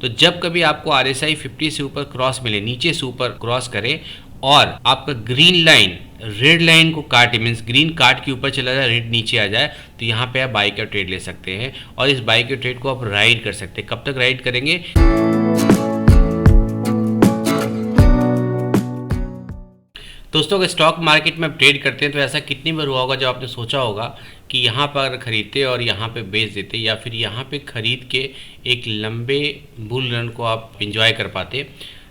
तो जब कभी आपको RSI 50 से ऊपर क्रॉस मिले, नीचे से ऊपर क्रॉस करे और आपका ग्रीन लाइन रेड लाइन को काटे, मीन्स ग्रीन काट के ऊपर चला जाए, रेड नीचे आ जाए, तो यहाँ पे आप बाई का ट्रेड ले सकते हैं और इस बाई के ट्रेड को आप राइड कर सकते हैं। कब तक राइड करेंगे? दोस्तों अगर स्टॉक मार्केट में आप ट्रेड करते हैं तो ऐसा कितनी बार हुआ होगा जब आपने सोचा होगा कि यहाँ पर खरीदते और यहाँ पे बेच देते, या फिर यहाँ पे खरीद के एक लंबे बुल रन को आप एंजॉय कर पाते।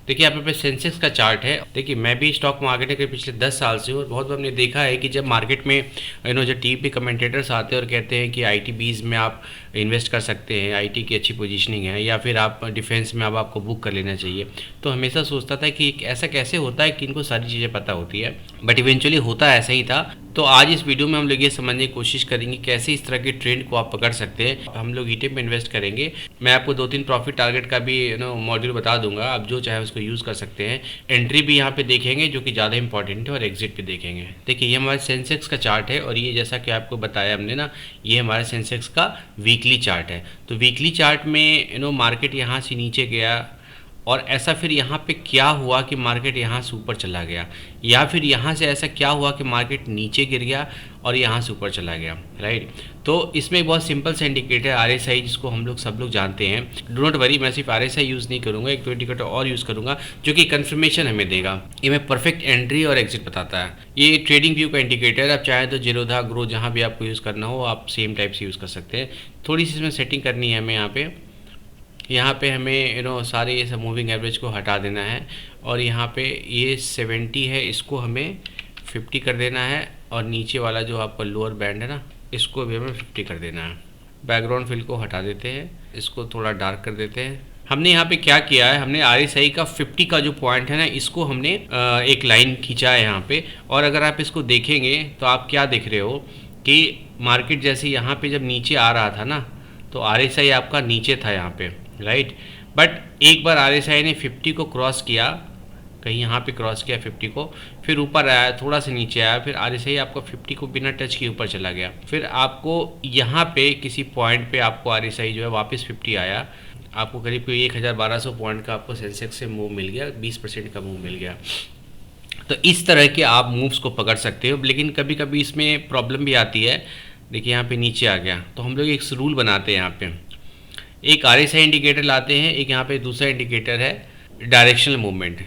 देखिए यहाँ पे सेंसेक्स का चार्ट है। देखिए मैं भी स्टॉक मार्केट के पिछले 10 साल से हूँ और बहुत बार हमने देखा है कि जब मार्केट में जो टीवी पे कमेंटेटर्स आते हैं और कहते हैं कि ITBs में आप इन्वेस्ट कर सकते हैं, IT की अच्छी पोजीशनिंग है, या फिर आप डिफेंस में अब आपको बुक कर लेना चाहिए, तो हमेशा सोचता था कि ऐसा कैसे होता है कि इनको सारी चीज़ें पता होती है, बट इवेंचुअली होता ऐसा ही था। तो आज इस वीडियो में हम लोग ये समझने की कोशिश करेंगे कैसे इस तरह के ट्रेंड को आप पकड़ सकते हैं। हम लोग ETF में इन्वेस्ट करेंगे। मैं आपको 2-3 प्रॉफिट टारगेट का भी मॉड्यूल बता दूंगा, आप जो चाहे उसको यूज़ कर सकते हैं। एंट्री भी यहाँ पे देखेंगे जो कि ज़्यादा इंपॉर्टेंट है, और एग्जिट भी देखेंगे। देखिए ये हमारे सेंसेक्स का चार्ट है और ये जैसा कि आपको बताया हमने ना, ये हमारे सेंसेक्स का वीकली चार्ट है। तो वीकली चार्ट में मार्केट यहाँ से नीचे गया और ऐसा फिर यहाँ पे क्या हुआ कि मार्केट यहाँ से ऊपर चला गया, या फिर यहाँ से ऐसा क्या हुआ कि मार्केट नीचे गिर गया और यहाँ से ऊपर चला गया, राइट। तो इसमें बहुत सिंपल सा इंडिकेटर RSI जिसको हम लोग सब लोग जानते हैं। डो नॉट वरी, मैं सिर्फ RSI यूज़ नहीं करूँगा, एक तो इंडिकेटर और यूज़ करूँगा जो कि कन्फर्मेशन हमें देगा। ये मैं परफेक्ट एंट्री और एग्जिट बताता है। ये ट्रेडिंग व्यू का इंडिकेटर, आप चाहे तो जीरोधा ग्रो जहाँ भी आपको यूज़ करना हो आप सेम टाइप से यूज़ कर सकते हैं। थोड़ी सी इसमें सेटिंग करनी है हमें। यहाँ पे हमें सारे ये सब मूविंग एवरेज को हटा देना है और यहाँ पे ये 70 है, इसको हमें 50 कर देना है, और नीचे वाला जो आपका लोअर बैंड है ना, इसको भी हमें 50 कर देना है। बैकग्राउंड फिल को हटा देते हैं, इसको थोड़ा डार्क कर देते हैं। हमने यहाँ पे क्या किया है, हमने RSI का 50 का जो पॉइंट है ना, इसको हमने एक लाइन खींचा है यहाँ पे। और अगर आप इसको देखेंगे तो आप क्या देख रहे हो कि मार्केट जैसे यहाँ पे जब नीचे आ रहा था ना, तो RSI आपका नीचे था यहाँ पे, राइट। बट एक बार RSI ने 50 को क्रॉस किया, कहीं यहाँ पे क्रॉस किया 50 को, फिर ऊपर आया, थोड़ा सा नीचे आया, फिर RSI आपका 50 को बिना टच के ऊपर चला गया। फिर आपको यहाँ पे किसी पॉइंट पे आपको RSI जो है वापस 50 आया, आपको करीब 1200 पॉइंट का आपको सेंसेक्स से मूव मिल गया, 20% का मूव मिल गया। तो इस तरह के आप मूव्स को पकड़ सकते हो, लेकिन कभी कभी इसमें प्रॉब्लम भी आती है। देखिए यहाँ पे नीचे आ गया, तो हम लोग एक रूल बनाते हैं। यहाँ पे एक RSI इंडिकेटर लाते हैं, एक यहाँ पे दूसरा इंडिकेटर है डायरेक्शनल मूवमेंट।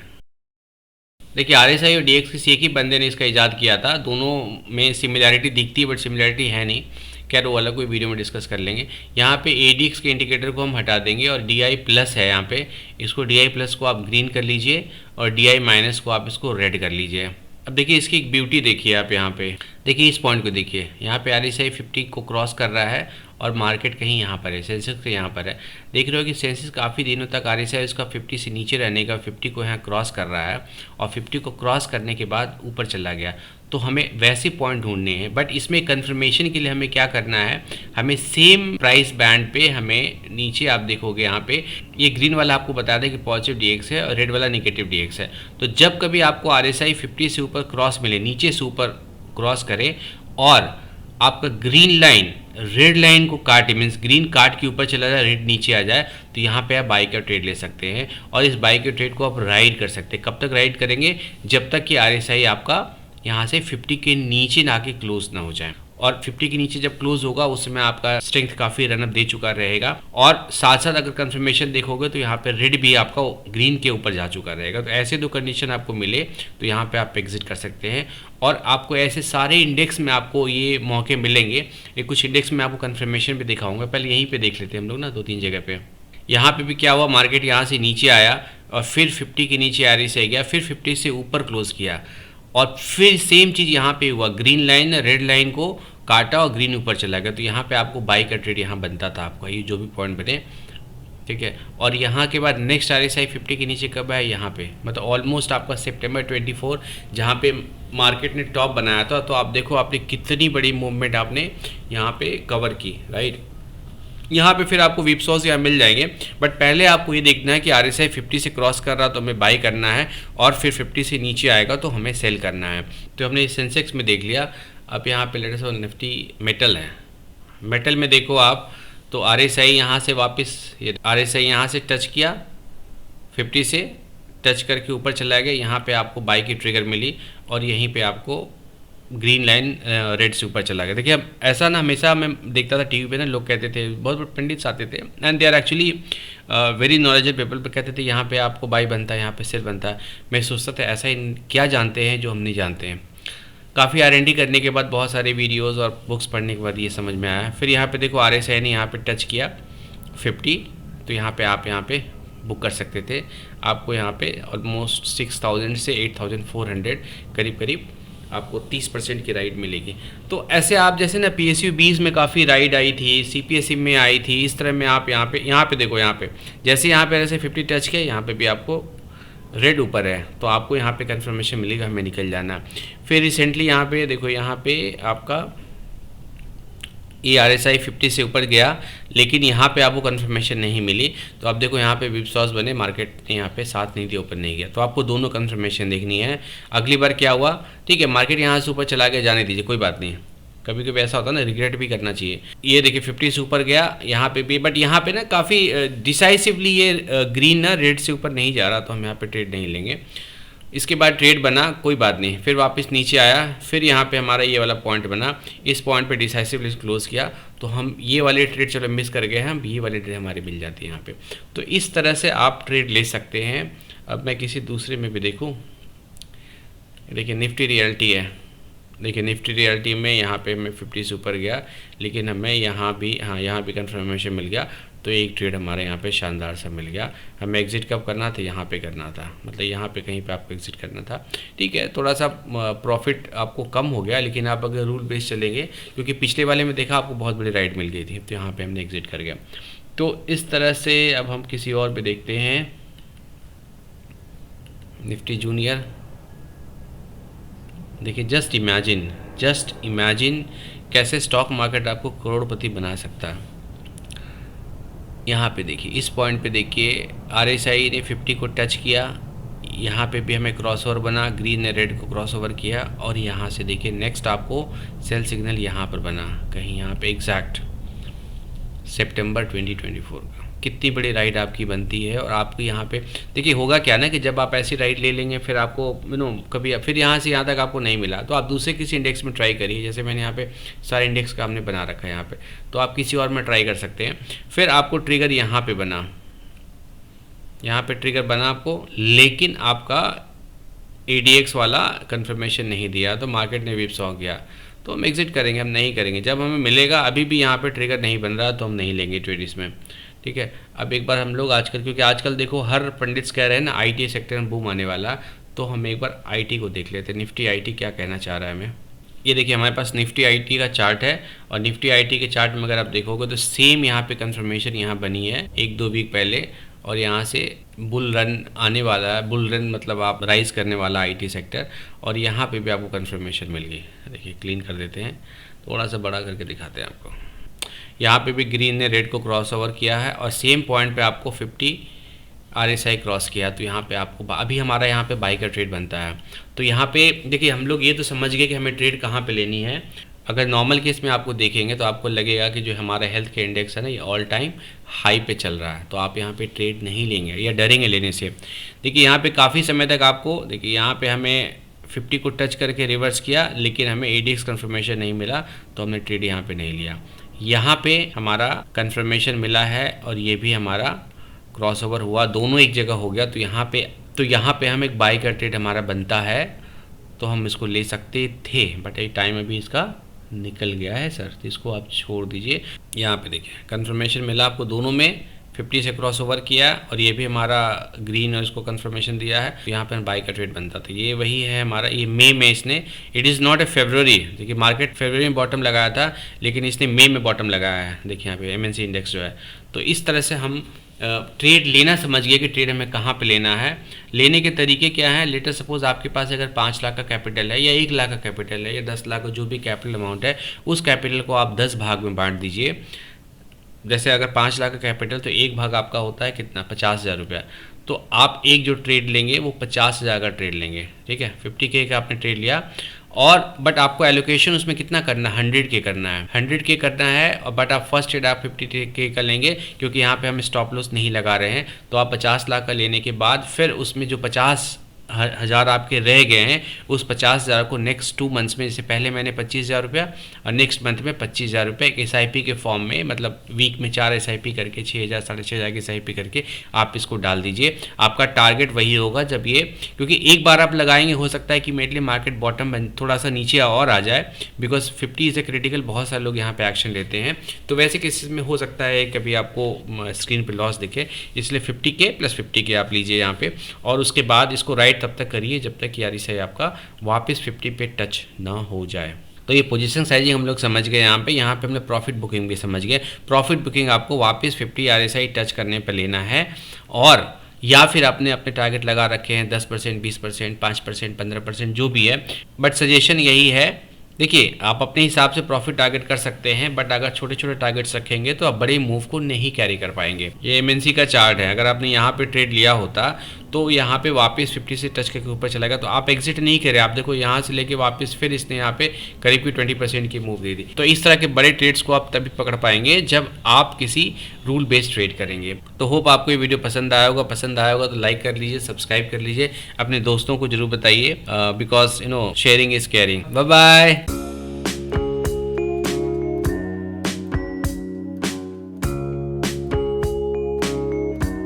देखिए RSI और DX किसी एक ही बंदे ने इसका इजाद किया था, दोनों में सिमिलैरिटी दिखती है बट सिमिलैरिटी है नहीं। खैर वो अलग कोई वीडियो में डिस्कस कर लेंगे। यहाँ पे ADX के इंडिकेटर को हम हटा देंगे और DI प्लस है यहाँ पे, इसको DI प्लस को आप ग्रीन कर लीजिए और DI माइनस को आप इसको रेड कर लीजिए। अब देखिए इसकी एक ब्यूटी देखिए आप यहाँ पे, देखिए इस पॉइंट को देखिए, यहाँ पे RSI 50 को क्रॉस कर रहा है और मार्केट कहीं यहाँ पर है, सेंसेक्स यहाँ पर है। देख रहे हो कि सेंसेक्स काफ़ी दिनों तक RSI उसका 50 से नीचे रहने का 50 को यहाँ क्रॉस कर रहा है, और 50 को क्रॉस करने के बाद ऊपर चला गया। तो हमें वैसे पॉइंट ढूंढने हैं, बट इसमें कंफर्मेशन के लिए हमें क्या करना है, हमें सेम प्राइस बैंड पे हमें नीचे आप देखोगे यहाँ पे ये ग्रीन वाला आपको बता दें कि पॉजिटिव DX है और रेड वाला नेगेटिव DX है। तो जब कभी आपको RSI 50 से ऊपर क्रॉस मिले, नीचे से ऊपर क्रॉस करे और आपका ग्रीन लाइन रेड लाइन को काटे, मीन्स ग्रीन काट के ऊपर चला जाए, रेड नीचे आ जाए, तो यहाँ पे आप बाई का ट्रेड ले सकते हैं और इस बाई के ट्रेड को आप राइड कर सकते हैं। कब तक राइड करेंगे? जब तक कि RSI आपका यहाँ से 50 के नीचे ना के क्लोज ना हो जाए, और 50 के नीचे जब क्लोज होगा उस समय आपका स्ट्रेंथ काफ़ी रनअप दे चुका रहेगा। और साथ साथ अगर कंफर्मेशन देखोगे तो यहाँ पे रेड भी आपका ग्रीन के ऊपर जा चुका रहेगा। तो ऐसे दो कंडीशन आपको मिले तो यहाँ पे आप एग्जिट कर सकते हैं। और आपको ऐसे सारे इंडेक्स में आपको ये मौके मिलेंगे। ये कुछ इंडेक्स में आपको कंफर्मेशन भी दिखाऊंगा, पहले यहीं पर देख लेते हैं हम लोग ना 2-3 जगह पे। यहाँ पे भी क्या हुआ, मार्केट यहाँ से नीचे आया और फिर 50 के नीचे RSI गया, फिर 50 से ऊपर क्लोज किया, और फिर सेम चीज़ यहाँ पे हुआ, ग्रीन लाइन रेड लाइन को काटा और ग्रीन ऊपर चला गया। तो यहाँ पे आपको बाई का ट्रेड यहाँ बनता था आपका, ये जो भी पॉइंट बने, ठीक है। और यहाँ के बाद नेक्स्ट RSI 50 के नीचे कब है, यहाँ पे, मतलब ऑलमोस्ट आपका सितंबर 24 जहाँ पे मार्केट ने टॉप बनाया था। तो आप देखो आपने कितनी बड़ी मूवमेंट आपने यहाँ पे कवर की, राइट। यहाँ पे फिर आपको विपसॉस यहाँ मिल जाएंगे, बट पहले आपको ये देखना है कि RSI 50 से क्रॉस कर रहा तो हमें बाई करना है, और फिर 50 से नीचे आएगा तो हमें सेल करना है। तो हमने सेंसेक्स में देख लिया। अब यहाँ पे लेटेस्ट निफ्टी मेटल है, मेटल में देखो आप तो RSI यहाँ से वापस, ये RSI यहाँ से टच किया, 50 से टच करके ऊपर चला गया, यहाँ पे आपको बाई की ट्रिगर मिली और यहीं पे आपको ग्रीन लाइन रेड से ऊपर चला गया। देखिए अब ऐसा ना, हमेशा मैं देखता था टीवी पे ना, लोग कहते थे, बहुत बहुत पंडित आते थे and they are actually very knowledgeable people, पे कहते थे यहाँ पे आपको बाई बनता है, यहाँ पे सेल बनता है। मैं सोचता था ऐसा क्या जानते हैं जो हम नहीं जानते हैं। काफ़ी R&D करने के बाद, बहुत सारे वीडियोस और बुक्स पढ़ने के बाद ये समझ में आया। फिर यहाँ पे देखो RSI ने यहाँ पे टच किया 50, तो यहाँ पे आप यहाँ पे बुक कर सकते थे। आपको यहाँ पे ऑलमोस्ट 6000 से 8400 करीब करीब आपको 30% की राइड मिलेगी। तो ऐसे आप जैसे ना PSU 20 में काफ़ी राइड आई थी, CPSE में आई थी, इस तरह में आप यहाँ पे देखो, यहाँ पे जैसे यहाँ पे ऐसे 50 टच किया, यहाँ पे भी आपको रेड ऊपर है, तो आपको यहाँ पे कंफर्मेशन मिलेगा हमें निकल जाना। फिर रिसेंटली यहाँ पे देखो, यहाँ पे आपका ये RSI 50 से ऊपर गया, लेकिन यहाँ पे आपको कंफर्मेशन नहीं मिली। तो आप देखो यहाँ पे विपसॉस बने, मार्केट ने यहाँ पे साथ नहीं दिया, ऊपर नहीं गया। तो आपको दोनों कंफर्मेशन देखनी है। अगली बार क्या हुआ, ठीक है मार्केट यहाँ से ऊपर चला गया, जाने दीजिए, कोई बात नहीं। कभी कभी ऐसा होता है ना, रिग्रेट भी करना चाहिए। ये देखिए 50 से ऊपर गया, यहाँ पे भी, बट यहाँ पे ना काफ़ी डिसाइसिवली ये ग्रीन ना रेड से ऊपर नहीं जा रहा, तो हम यहाँ पे ट्रेड नहीं लेंगे। इसके बाद ट्रेड बना, कोई बात नहीं, फिर वापस नीचे आया, फिर यहाँ पे हमारा ये वाला पॉइंट बना, इस पॉइंट पे डिसाइसिवली क्लोज किया, तो हम ये वाले ट्रेड चलो मिस कर गए हैं, हम ये वाले ट्रेड हमारी मिल जाती है यहाँ पे। तो इस तरह से आप ट्रेड ले सकते हैं। अब मैं किसी दूसरे में भी देखूँ, देखिए निफ्टी रियल्टी है, देखिए निफ्टी रियल्टी में यहाँ पे मैं 50 से ऊपर गया, लेकिन हमें यहाँ भी, हाँ यहाँ भी कंफर्मेशन मिल गया, तो एक ट्रेड हमारे यहाँ पे शानदार सा मिल गया। हमें एग्जिट कब करना था, यहाँ पे करना था, मतलब यहाँ पे कहीं पे आपको एग्जिट करना था। ठीक है, थोड़ा सा प्रॉफिट आपको कम हो गया, लेकिन आप अगर रूल बेस चलेंगे, क्योंकि पिछले वाले में देखा आपको बहुत बड़ी राइड मिल गई थी, तो यहाँ पर हमने एग्जिट कर गया। तो इस तरह से अब हम किसी और पे देखते हैं, निफ्टी जूनियर। देखिए जस्ट इमेजिन कैसे स्टॉक मार्केट आपको करोड़पति बना सकता है। यहाँ पे देखिए, इस पॉइंट पे देखिए RSI ने 50 को टच किया, यहाँ पे भी हमें क्रॉसओवर बना, ग्रीन ने रेड को क्रॉसओवर किया, और यहाँ से देखिए नेक्स्ट आपको सेल सिग्नल यहाँ पर बना, कहीं यहाँ पे एग्जैक्ट सितंबर 2024 का। कितनी बड़ी राइड आपकी बनती है। और आपको यहाँ पे देखिए होगा क्या ना, कि जब आप ऐसी राइड ले लेंगे, फिर आपको कभी फिर यहाँ से यहाँ तक आपको नहीं मिला, तो आप दूसरे किसी इंडेक्स में ट्राई करिए। जैसे मैंने यहाँ पे सारे इंडेक्स का हमने बना रखा है यहाँ पे, तो आप किसी और में ट्राई कर सकते हैं। फिर आपको ट्रिगर यहाँ पे बना, यहाँ पे ट्रिगर बना आपको, लेकिन आपका ADX वाला कंफर्मेशन नहीं दिया, तो मार्केट ने विप्स हो गया, तो हम एग्जिट करेंगे, हम नहीं करेंगे। जब हमें मिलेगा, अभी भी यहाँ पे ट्रिगर नहीं बन रहा, तो हम नहीं लेंगे ट्रेड इसमें। ठीक है, अब एक बार हम लोग आजकल, क्योंकि आजकल देखो हर पंडित्स कह रहे हैं ना IT सेक्टर में बूम आने वाला, तो हम एक बार IT को देख लेते हैं, निफ्टी IT क्या कहना चाह रहा है हमें। ये देखिए हमारे पास निफ्टी IT का चार्ट है, और निफ्टी IT के चार्ट में अगर आप देखोगे तो सेम यहाँ पे कंफर्मेशन यहाँ बनी है 1-2 वीक पहले, और यहाँ से बुल रन आने वाला है। बुल रन मतलब आप राइज करने वाला IT सेक्टर, और यहाँ पे भी आपको कंफर्मेशन मिल गई। देखिए क्लीन कर देते हैं, थोड़ा सा बड़ा करके दिखाते हैं आपको। यहाँ पे भी ग्रीन ने रेड को क्रॉस ओवर किया है, और सेम पॉइंट पे आपको 50 RSI क्रॉस किया, तो यहाँ पे आपको अभी हमारा यहाँ पे बाई का ट्रेड बनता है। तो यहाँ पे देखिए हम लोग ये तो समझ गए कि हमें ट्रेड कहाँ पे लेनी है। अगर नॉर्मल केस में आपको देखेंगे तो आपको लगेगा कि जो हमारा हेल्थ के इंडेक्स है ना, ये ऑल टाइम हाई पे चल रहा है, तो आप यहाँ पे ट्रेड नहीं लेंगे या डरेंगे लेने से। देखिए यहाँ पे काफ़ी समय तक आपको, देखिए यहाँ पे हमें 50 को टच करके रिवर्स किया, लेकिन हमें ADX कंफर्मेशन नहीं मिला, तो हमने ट्रेड यहाँ पे नहीं लिया। यहाँ पे हमारा कंफर्मेशन मिला है, और ये भी हमारा क्रॉसओवर हुआ, दोनों एक जगह हो गया, तो यहाँ पे हम एक बाई का ट्रेड हमारा बनता है, तो हम इसको ले सकते थे, बट ये टाइम अभी इसका निकल गया है सर, तो इसको आप छोड़ दीजिए। यहाँ पे देखिए कंफर्मेशन मिला आपको दोनों में, 50 से क्रॉस ओवर किया, और ये भी हमारा ग्रीन और इसको कंफर्मेशन दिया है, यहाँ पे बाई का ट्रेड बनता था। ये वही है हमारा, ये मई में इसने, इट इज़ नॉट ए फरवरी। देखिए मार्केट फरवरी में बॉटम लगाया था, लेकिन इसने मई में बॉटम लगाया है। देखिए यहाँ पे MNC इंडेक्स जो है, तो इस तरह से हम ट्रेड लेना समझ गए कि ट्रेड हमें कहाँ पे लेना है। लेने के तरीके क्या हैं, लेटर सपोज आपके पास अगर 5 लाख का कैपिटल है, या 1 लाख का कैपिटल है, या 10 लाख का जो भी कैपिटल अमाउंट है, उस कैपिटल को आप 10 भाग में बांट दीजिए। जैसे अगर 5 लाख का कैपिटल, तो एक भाग आपका होता है कितना, 50,000 रुपया। तो आप एक जो ट्रेड लेंगे वो 50,000 का ट्रेड लेंगे। ठीक है, 50K का आपने ट्रेड लिया, और बट आपको एलोकेशन उसमें कितना करना है, 100 के करना है, 100 के करना है। और बट आप फर्स्ट ट्रेड आप 50 के का लेंगे, क्योंकि यहाँ पे हम स्टॉप लॉस नहीं लगा रहे हैं। तो आप 50 लाख का लेने के बाद फिर उसमें जो 50,000 आपके रह गए हैं, उस 50,000 को नेक्स्ट 2 मंथ्स में, जैसे पहले मैंने 25,000 रुपया और नेक्स्ट मंथ में 25,000 रुपये एक SIP के फॉर्म में, मतलब वीक में 4 SIP करके 6,000 6,500 की SIP करके आप इसको डाल दीजिए। आपका टारगेट वही होगा जब ये, क्योंकि एक बार आप लगाएंगे हो सकता है कि मेनली मार्केट बॉटम थोड़ा सा नीचे और आ जाए, बिकॉज 50 इज़ ए क्रिटिकल, बहुत सारे लोग यहाँ पे एक्शन लेते हैं। तो वैसे केसेस में हो सकता है कभी आपको स्क्रीन पे लॉस दिखे, इसलिए 50 के प्लस 50 के आप लीजिए यहाँ पे, और उसके बाद इसको राइट तब तक करिए जब तक कि RSI आपका वापस 50 पे टच ना हो जाए। तो ये पोजीशन साइजिंग हम लोग समझ गए। यहाँ पे हमने प्रॉफिट बुकिंग भी समझ गए। प्रॉफिट बुकिंग आपको वापस 50 RSI टच करने पर लेना है, और या फिर आपने अपने टारगेट लगा रखे हैं 10%, 20%, 5%, 15%, जो भी है। बट सजेशन यही है, देखिए आप अपने हिसाब से प्रॉफिट टारगेट कर सकते हैं, बट अगर छोटे छोटे टारगेट्स रखेंगे तो आप बड़े मूव को नहीं कैरी कर पाएंगे। ये MNC का चार्ट है, अगर आपने यहाँ पे ट्रेड लिया होता तो यहाँ पे वापस 50 से टच करके ऊपर चला गया, तो आप एग्जिट नहीं करे। आप देखो यहाँ से लेके वापस फिर इसने यहाँ पे करीब की 20% की मूव दे दी। तो इस तरह के बड़े ट्रेड्स को आप तभी पकड़ पाएंगे जब आप किसी रूल बेस्ड ट्रेड करेंगे। तो होप आपको ये वीडियो पसंद आया होगा तो लाइक कर लीजिए, सब्सक्राइब कर लीजिए, अपने दोस्तों को जरूर बताइए, because sharing is caring. Bye bye.